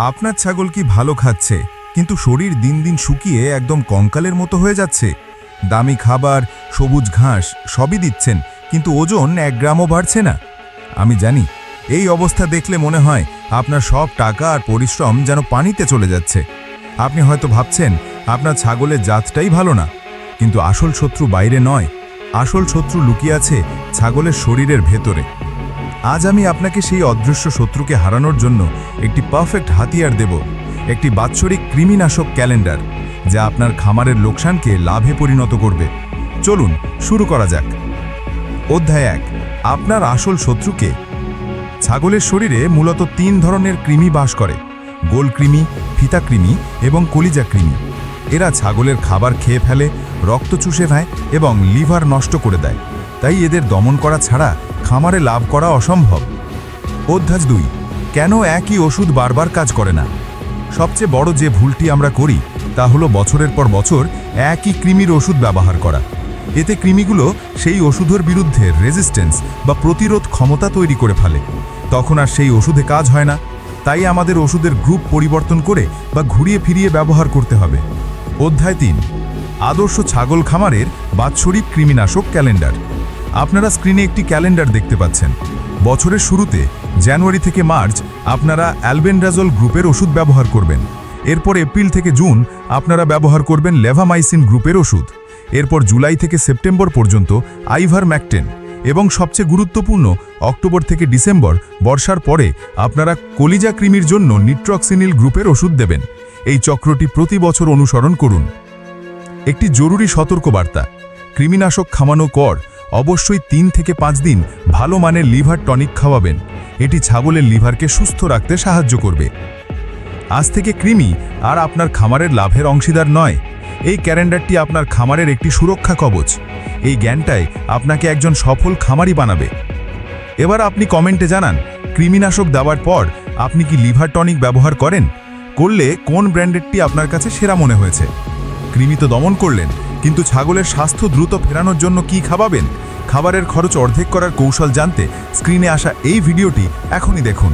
আপনার ছাগল কি ভালো খাচ্ছে, কিন্তু শরীর দিন দিন শুকিয়ে একদম কঙ্কালের মতো হয়ে যাচ্ছে? দামি খাবার, সবুজ ঘাস সবই দিচ্ছেন, কিন্তু ওজন 1 গ্রামও বাড়ছে না। আমি জানি, এই অবস্থা দেখলে মনে হয় আপনার সব টাকা আর পরিশ্রম যেন পানিতে চলে যাচ্ছে। আপনি হয়তো ভাবছেন আপনার ছাগলের জাতটাই ভালো না, কিন্তু আসল শত্রু বাইরে নয়, আসল শত্রু লুকিয়ে আছে ছাগলের শরীরের ভেতরে। আজ আমি আপনাকে সেই অদৃশ্য শত্রুকে হারানোর জন্য একটি পারফেক্ট হাতিয়ার দেব, একটি বাৎসরিক কৃমিনাশক ক্যালেন্ডার, যা আপনার খামারের লোকসানকে লাভে পরিণত করবে। চলুন শুরু করা যাক। অধ্যায় 1, আপনার আসল শত্রুকে। ছাগলের শরীরে মূলত 3 ধরনের কৃমি বাস করে: গোল কৃমি, ফিতা কৃমি এবং কলিজা কৃমি। এরা ছাগলের খাবার খেয়ে ফেলে, রক্ত চুষে নেয় এবং লিভার নষ্ট করে দেয়। তাই এদের দমন করা ছাড়া খামারে লাভ করা অসম্ভব। অধ্যায় 2, কেন একই ওষুধ বারবার কাজ করে না। সবচেয়ে বড় যে ভুলটি আমরা করি তা হলো বছরের পর বছর একই কৃমির ওষুধ ব্যবহার করা। এতে কৃমিগুলো সেই ওষুধের বিরুদ্ধে রেজিস্ট্যান্স বা প্রতিরোধ ক্ষমতা তৈরি করে ফেলে। তখন আর সেই ওষুধে কাজ হয় না। তাই আমাদের ওষুধের গ্রুপ পরিবর্তন করে বা ঘুরিয়ে ফিরিয়ে ব্যবহার করতে হবে। অধ্যায় 3, আদর্শ ছাগল খামারের বাৎসরিক কৃমিনাশক ক্যালেন্ডার। আপনারা স্ক্রিনে একটি ক্যালেন্ডার দেখতে পাচ্ছেন। বছরের শুরুতে জানুয়ারি থেকে মার্চ আপনারা অ্যালবেন্ডাজল গ্রুপের ওষুধ ব্যবহার করবেন। এরপর এপ্রিল থেকে জুন আপনারা ব্যবহার করবেন লেভামাইসিন গ্রুপের ওষুধ। এরপর জুলাই থেকে সেপ্টেম্বর পর্যন্ত আইভারম্যাকটেন, এবং সবচেয়ে গুরুত্বপূর্ণ অক্টোবর থেকে ডিসেম্বর বর্ষার পরে আপনারা কলিজা কৃমির জন্য নিট্রক্সিনিল গ্রুপের ওষুধ দেবেন। এই চক্রটি প্রতি বছর অনুসরণ করুন। একটি জরুরি সতর্কবার্তা: কৃমিনাশক খামানোর পর অবশ্যই 3 থেকে 5 দিন ভালো মানের লিভার টনিক খাওয়াবেন। এটি ছাগলের লিভারকে সুস্থ রাখতে সাহায্য করবে। আজ থেকে কৃমি আর আপনার খামারের লাভের অংশীদার নয়। এই ক্যালেন্ডারটি আপনার খামারের একটি সুরক্ষা কবচ। এই জ্ঞানটাই আপনাকে একজন সফল খামারি বানাবে। এবার আপনি কমেন্টে জানান, কৃমিনাশক দেওয়ার পর আপনি কি লিভার টনিক ব্যবহার করেন? করলে কোন ব্র্যান্ডেরটি আপনার কাছে সেরা মনে হয়েছে? কৃমি তো দমন করলেন, কিন্তু ছাগলের স্বাস্থ্য দ্রুত ফেরানোর জন্য কি খাওয়াবেন? খাবারের খরচ অর্ধেক করার কৌশল জানতে স্ক্রিনে আসা এই ভিডিওটি এখনই দেখুন।